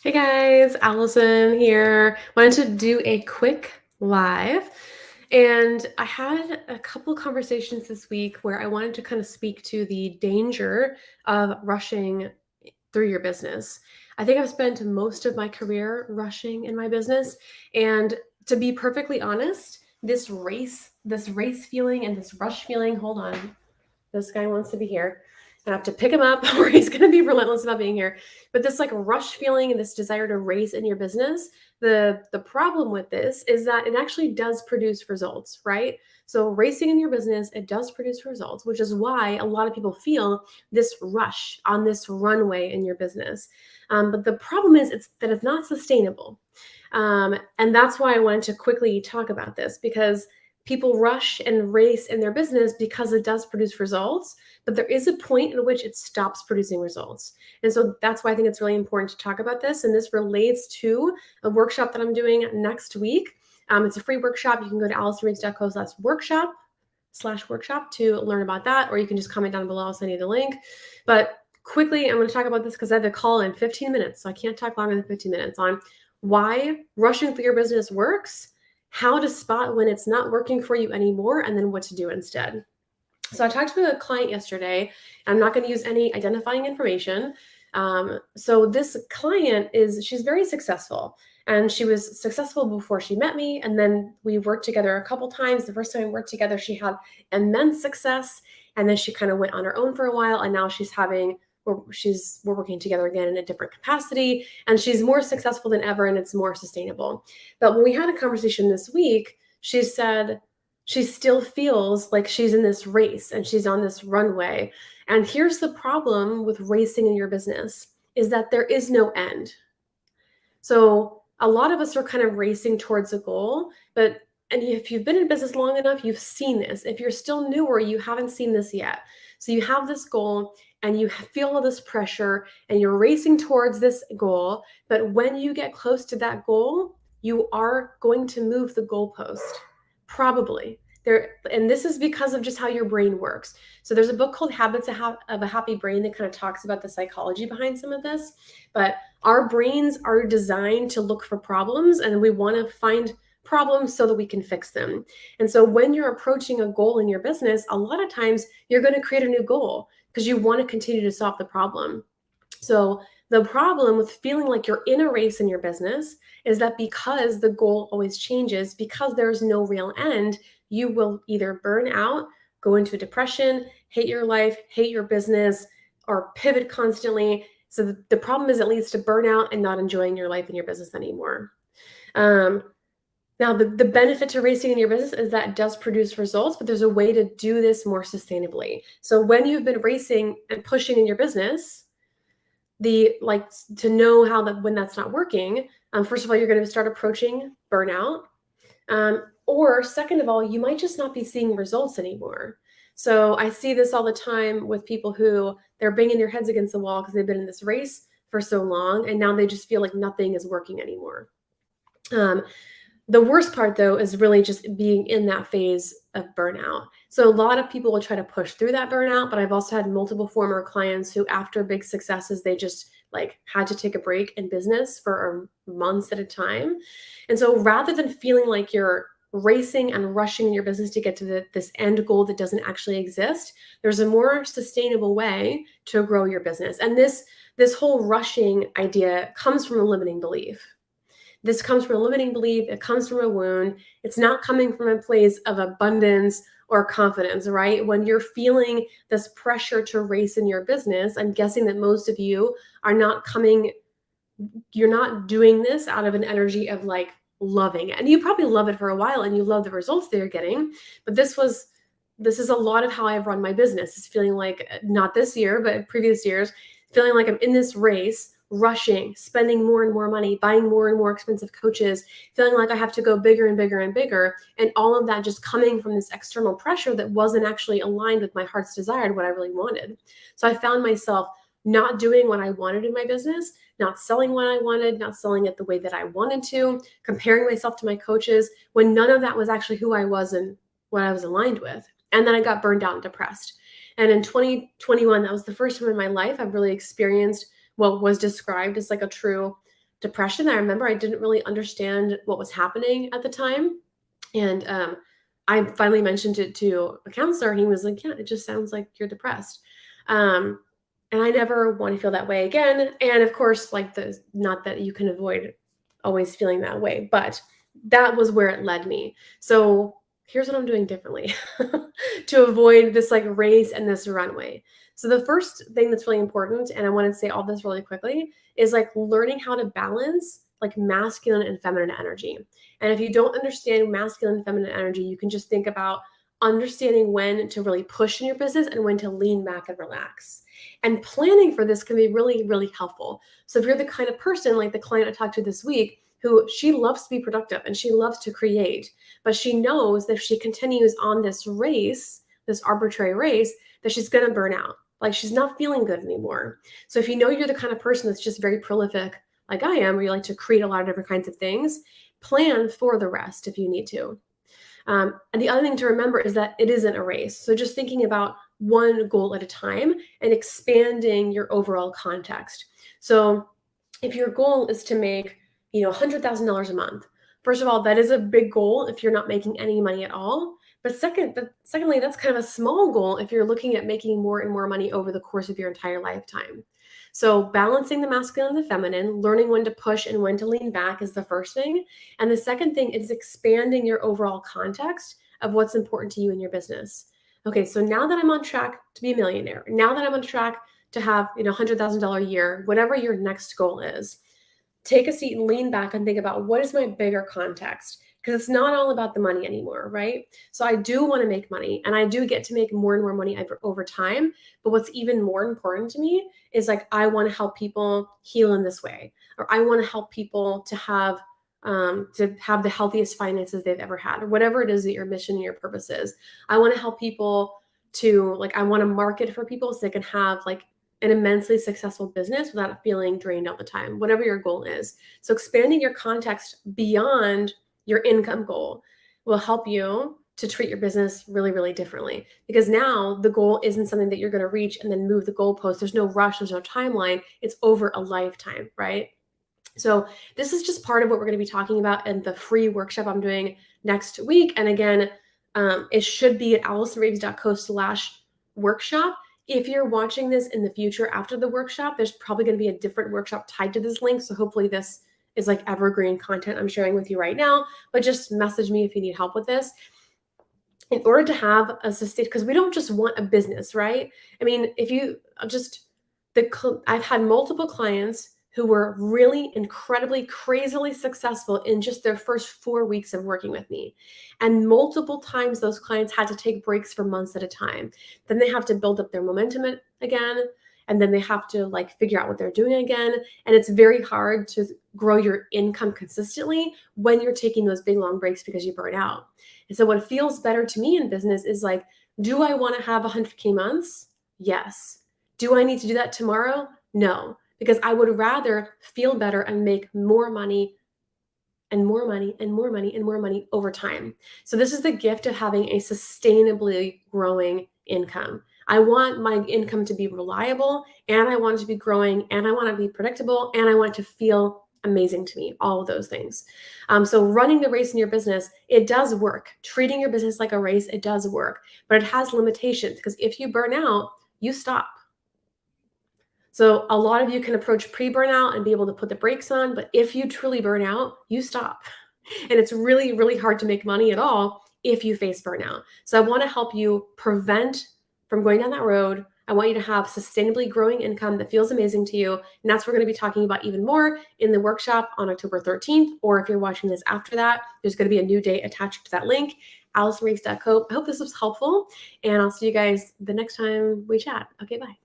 Hey guys, Allison here. Wanted to do a quick live. And I had a couple conversations this week where I wanted to kind of speak to the danger of rushing through your business. I think I've spent most of my career rushing in my business. And to be perfectly honest, this race feeling and this rush feeling, hold on, this guy wants to be here. I have to pick him up or he's going to be relentless about being here. But this like rush feeling and this desire to race in your business, the problem with this is that it actually does produce results, right? So racing in your business, it does produce results, which is why a lot of people feel this rush on this runway in your business. But the problem is it's not sustainable. And that's why I wanted to quickly talk about this because people rush and race in their business because it does produce results, but there is a point in which it stops producing results. And so that's why I think it's really important to talk about this. And this relates to a workshop that I'm doing next week. It's a free workshop. You can go to AllisonReeds.co/workshop to learn about that, or you can just comment down below. I'll send you the link. But quickly, I'm going to talk about this because I have a call in 15 minutes. So I can't talk longer than 15 minutes on why rushing through your business works, how to spot when it's not working for you anymore, and then what to do instead. So I talked to a client yesterday. I'm not going to use any identifying information. So this client she's very successful. And she was successful before she met me. And then we worked together a couple times. The first time we worked together, she had immense success. And then she kind of went on her own for a while. And now we're working together again in a different capacity. And she's more successful than ever. And it's more sustainable. But when we had a conversation this week, she said, she still feels like she's in this race and she's on this runway. And here's the problem with racing in your business is that there is no end. So a lot of us are kind of racing towards a goal, and if you've been in business long enough, you've seen this. If you're still newer, you haven't seen this yet. So you have this goal and you feel all this pressure and you're racing towards this goal. But when you get close to that goal, you are going to move the goalpost. Probably. And this is because of just how your brain works. So there's a book called Habits of a Happy Brain that kind of talks about the psychology behind some of this. But our brains are designed to look for problems, and we want to find problems so that we can fix them. And so when you're approaching a goal in your business, a lot of times you're going to create a new goal because you want to continue to solve the problem. So the problem with feeling like you're in a race in your business is that because the goal always changes, because there's no real end, you will either burn out, go into a depression, hate your life, hate your business, or pivot constantly. So the problem is it leads to burnout and not enjoying your life and your business anymore. Now, the benefit to racing in your business is that it does produce results, but there's a way to do this more sustainably. So when you've been racing and pushing in your business, to know when that's not working, first of all, you're going to start approaching burnout. Or second of all, you might just not be seeing results anymore. So I see this all the time with people who they're banging their heads against the wall because they've been in this race for so long, and now they just feel like nothing is working anymore. The worst part, though, is really just being in that phase of burnout. So a lot of people will try to push through that burnout, but I've also had multiple former clients who, after big successes, they just had to take a break in business for months at a time. And so rather than feeling like you're racing and rushing in your business to get to this end goal that doesn't actually exist, there's a more sustainable way to grow your business. And this whole rushing idea comes from a limiting belief. This comes from a limiting belief. It comes from a wound. It's not coming from a place of abundance or confidence, right? When you're feeling this pressure to race in your business, I'm guessing that most of you you're not doing this out of an energy of loving it. And you probably love it for a while and you love the results that you're getting. But this is a lot of how I've run my business, is feeling like, not this year, but previous years, feeling like I'm in this race, rushing, spending more and more money, buying more and more expensive coaches, feeling like I have to go bigger and bigger and bigger. And all of that just coming from this external pressure that wasn't actually aligned with my heart's desire and what I really wanted. So I found myself not doing what I wanted in my business, not selling what I wanted, not selling it the way that I wanted to, comparing myself to my coaches when none of that was actually who I was and what I was aligned with. And then I got burned out and depressed. And in 2021, that was the first time in my life I've really experienced what was described as like a true depression. I remember I didn't really understand what was happening at the time. And I finally mentioned it to a counselor, and he was like, yeah, it just sounds like you're depressed. Um, and I never want to feel that way again. And of course, like not that you can avoid always feeling that way, but that was where it led me. So here's what I'm doing differently to avoid this like race and this runway. So the first thing that's really important, and I want to say all this really quickly, is like learning how to balance like masculine and feminine energy. And if you don't understand masculine and feminine energy, you can just think about understanding when to really push in your business and when to lean back and relax. And planning for this can be really, really helpful. So if you're the kind of person like the client I talked to this week, who she loves to be productive and she loves to create, but she knows that if she continues on this race, this arbitrary race, that she's going to burn out. Like she's not feeling good anymore. So if you know you're the kind of person that's just very prolific, like I am, where you like to create a lot of different kinds of things, plan for the rest if you need to. And the other thing to remember is that it isn't a race. So just thinking about one goal at a time and expanding your overall context. So if your goal is to make, $100,000 a month, first of all, that is a big goal if you're not making any money at all. But secondly, that's kind of a small goal if you're looking at making more and more money over the course of your entire lifetime. So balancing the masculine and the feminine, learning when to push and when to lean back is the first thing. And the second thing is expanding your overall context of what's important to you in your business. Okay, so now that I'm on track to be a millionaire, now that I'm on track to have, $100,000 a year, whatever your next goal is, take a seat and lean back and think about what is my bigger context, because it's not all about the money anymore, right? So I do want to make money, and I do get to make more and more money over time. But what's even more important to me is like, I want to help people heal in this way, or I want to help people to have the healthiest finances they've ever had, or whatever it is that your mission and your purpose is. I want to help people to I want to market for people so they can have like an immensely successful business without feeling drained all the time, whatever your goal is. So expanding your context beyond your income goal will help you to treat your business really, really differently, because now the goal isn't something that you're going to reach and then move the goalpost. There's no rush. There's no timeline. It's over a lifetime, right? So this is just part of what we're going to be talking about in the free workshop I'm doing next week. And again, it should be at AllisonRaves.co/workshop. If you're watching this in the future after the workshop, there's probably going to be a different workshop tied to this link. So hopefully this is like evergreen content I'm sharing with you right now, but just message me if you need help with this. In order to have a sustain, because we don't just want a business, right? I mean, if you I've had multiple clients who were really incredibly, crazily successful in just their first 4 weeks of working with me. And multiple times those clients had to take breaks for months at a time. Then they have to build up their momentum again. And then they have to figure out what they're doing again. And it's very hard to grow your income consistently when you're taking those big long breaks because you burn out. And so what feels better to me in business is do I want to have 100K months? Yes. Do I need to do that tomorrow? No. Because I would rather feel better and make more money and more money and more money and more money over time. So this is the gift of having a sustainably growing income. I want my income to be reliable, and I want it to be growing, and I want to be predictable, and I want it to feel amazing to me, all of those things. So running the race in your business, it does work. Treating your business like a race, it does work, but it has limitations, because if you burn out, you stop. So a lot of you can approach pre-burnout and be able to put the brakes on, but if you truly burn out, you stop. And it's really, really hard to make money at all if you face burnout. So I want to help you prevent from going down that road. I want you to have sustainably growing income that feels amazing to you. And that's what we're going to be talking about even more in the workshop on October 13th. Or if you're watching this after that, there's going to be a new date attached to that link, AllisonRaves.co. I hope this was helpful, and I'll see you guys the next time we chat. Okay, bye.